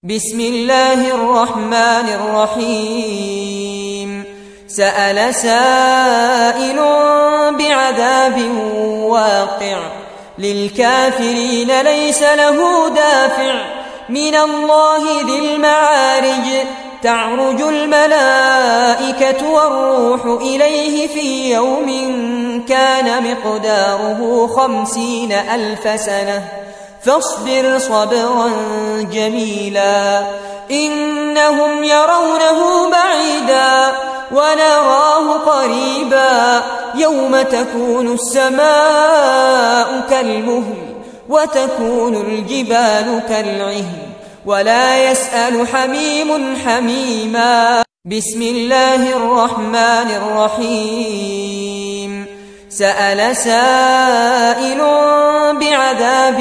بسم الله الرحمن الرحيم سأل سائل بعذاب واقع للكافرين ليس له دافع من الله ذي المعارج تعرج الملائكة والروح إليه في يوم كان مقداره 50,000 سنة فاصبر صبرا جميلا إنهم يرونه بعيدا ونراه قريبا يوم تكون السماء كالمهل وتكون الجبال كالعهن ولا يسأل حميم حميما بسم الله الرحمن الرحيم سأل سائل بعذاب